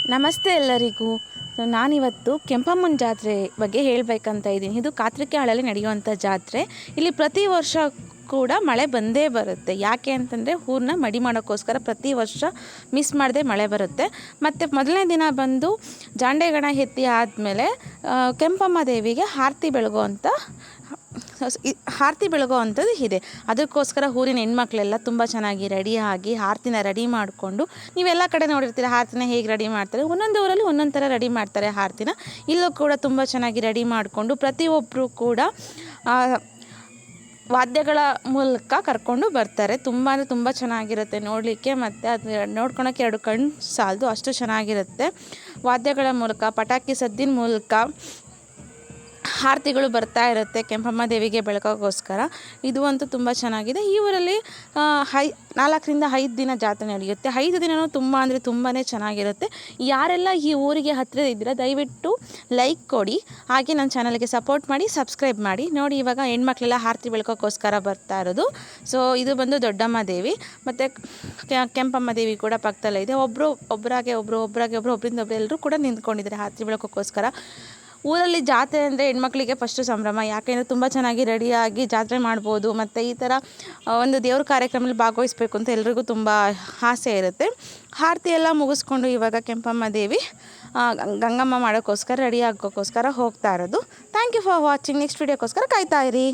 ನಮಸ್ತೆ ಎಲ್ಲರಿಗೂ. ನಾನಿವತ್ತು ಕೆಂಪಮ್ಮನ ಜಾತ್ರೆ ಬಗ್ಗೆ ಹೇಳಬೇಕಂತ ಇದ್ದೀನಿ. ಇದು ಕಾತ್ರಿಕೆ ನಡೆಯುವಂಥ ಜಾತ್ರೆ. ಇಲ್ಲಿ ಪ್ರತಿ ವರ್ಷ ಕೂಡ ಮಳೆ ಬಂದೇ ಬರುತ್ತೆ. ಯಾಕೆ ಅಂತಂದರೆ ಊರನ್ನ ಮಡಿ ಮಾಡೋಕ್ಕೋಸ್ಕರ ಪ್ರತಿ ವರ್ಷ ಮಿಸ್ ಮಾಡದೆ ಮಳೆ ಬರುತ್ತೆ. ಮತ್ತು ಮೊದಲನೇ ದಿನ ಬಂದು ಜಾಂಡೆಗಣ ಎತ್ತಿ ಆದಮೇಲೆ ಕೆಂಪಮ್ಮ ದೇವಿಗೆ ಆರತಿ ಬೆಳಗೋ ಅಂಥದ್ದು ಇದೆ. ಅದಕ್ಕೋಸ್ಕರ ಊರಿನ ಹೆಣ್ಮಕ್ಳೆಲ್ಲ ತುಂಬ ಚೆನ್ನಾಗಿ ರೆಡಿಯಾಗಿ ಆರತಿನ ರೆಡಿ ಮಾಡಿಕೊಂಡು, ನೀವೆಲ್ಲ ಕಡೆ ನೋಡಿರ್ತೀರ ಆರತಿನ ಹೇಗೆ ರೆಡಿ ಮಾಡ್ತಾರೆ. ಒಂದೊಂದು ಊರಲ್ಲಿ ಒಂದೊಂದು ಥರ ರೆಡಿ ಮಾಡ್ತಾರೆ ಆರತಿನ. ಇಲ್ಲೂ ಕೂಡ ತುಂಬ ಚೆನ್ನಾಗಿ ರೆಡಿ ಮಾಡಿಕೊಂಡು ಪ್ರತಿಯೊಬ್ಬರು ಕೂಡ ವಾದ್ಯಗಳ ಮೂಲಕ ಕರ್ಕೊಂಡು ಬರ್ತಾರೆ. ತುಂಬ ಅಂದರೆ ತುಂಬ ಚೆನ್ನಾಗಿರುತ್ತೆ ನೋಡಲಿಕ್ಕೆ. ಮತ್ತು ಅದು ನೋಡ್ಕೊಳಕ್ಕೆ ಎರಡು ಕಣ್ಣು ಸಾಲದು, ಅಷ್ಟು ಚೆನ್ನಾಗಿರುತ್ತೆ. ವಾದ್ಯಗಳ ಮೂಲಕ, ಪಟಾಕಿ ಸದ್ದಿನ ಮೂಲಕ ಆರತಿಗಳು ಬರ್ತಾ ಇರುತ್ತೆ ಕೆಂಪಮ್ಮ ದೇವಿಗೆ ಬೆಳಕೋಕ್ಕೋಸ್ಕರ. ಇದು ಅಂತೂ ತುಂಬ ಚೆನ್ನಾಗಿದೆ. ಈ ಊರಲ್ಲಿ 4ರಿಂದ 5 ದಿನ ಜಾತ್ರೆ ನಡೆಯುತ್ತೆ. 5 ದಿನವೂ ತುಂಬ ಅಂದರೆ ತುಂಬಾ ಚೆನ್ನಾಗಿರುತ್ತೆ. ಯಾರೆಲ್ಲ ಈ ಊರಿಗೆ ಹತ್ತಿರ ಇದ್ದೀರಾ ದಯವಿಟ್ಟು ಲೈಕ್ ಕೊಡಿ, ಹಾಗೆ ನನ್ನ ಚಾನಲ್ಗೆ ಸಪೋರ್ಟ್ ಮಾಡಿ, ಸಬ್ಸ್ಕ್ರೈಬ್ ಮಾಡಿ. ನೋಡಿ, ಇವಾಗ ಹೆಣ್ಮಕ್ಳೆಲ್ಲ ಆರತಿ ಬೆಳಕೋಕ್ಕೋಸ್ಕರ ಬರ್ತಾ ಇರೋದು. ಸೊ ಇದು ಬಂದು ದೊಡ್ಡಮ್ಮ ದೇವಿ, ಮತ್ತು ಕೆಂಪಮ್ಮ ದೇವಿ ಕೂಡ ಪಕ್ಕದಲ್ಲೇ ಇದೆ. ಒಬ್ಬರಿಂದ ಎಲ್ಲರೂ ಕೂಡ ನಿಂತ್ಕೊಂಡಿದ್ದಾರೆ ಆರತಿ ಬೆಳಕೋಕ್ಕೋಸ್ಕರ. ಊರಲ್ಲಿ ಜಾತ್ರೆ ಅಂದರೆ ಹೆಣ್ಮಕ್ಳಿಗೆ ಫಸ್ಟು ಸಂಭ್ರಮ. ಯಾಕೆಂದರೆ ತುಂಬ ಚೆನ್ನಾಗಿ ರೆಡಿಯಾಗಿ ಜಾತ್ರೆ ಮಾಡ್ಬೋದು, ಮತ್ತು ಈ ಥರ ಒಂದು ದೇವ್ರ ಕಾರ್ಯಕ್ರಮದಲ್ಲಿ ಭಾಗವಹಿಸ್ಬೇಕು ಅಂತ ಎಲ್ರಿಗೂ ತುಂಬ ಆಸೆ ಇರುತ್ತೆ. ಆರತಿ ಎಲ್ಲ ಮುಗಿಸ್ಕೊಂಡು ಇವಾಗ ಕೆಂಪಮ್ಮ ದೇವಿ ಗಂಗಮ್ಮ ಮಾಡೋಕ್ಕೋಸ್ಕರ ರೆಡಿ ಆಗೋಕ್ಕೋಸ್ಕರ ಹೋಗ್ತಾ ಇರೋದು. Thank you for watching. Next ವೀಡಿಯೋಕ್ಕೋಸ್ಕರ ಕಾಯ್ತಾ ಇರಿ.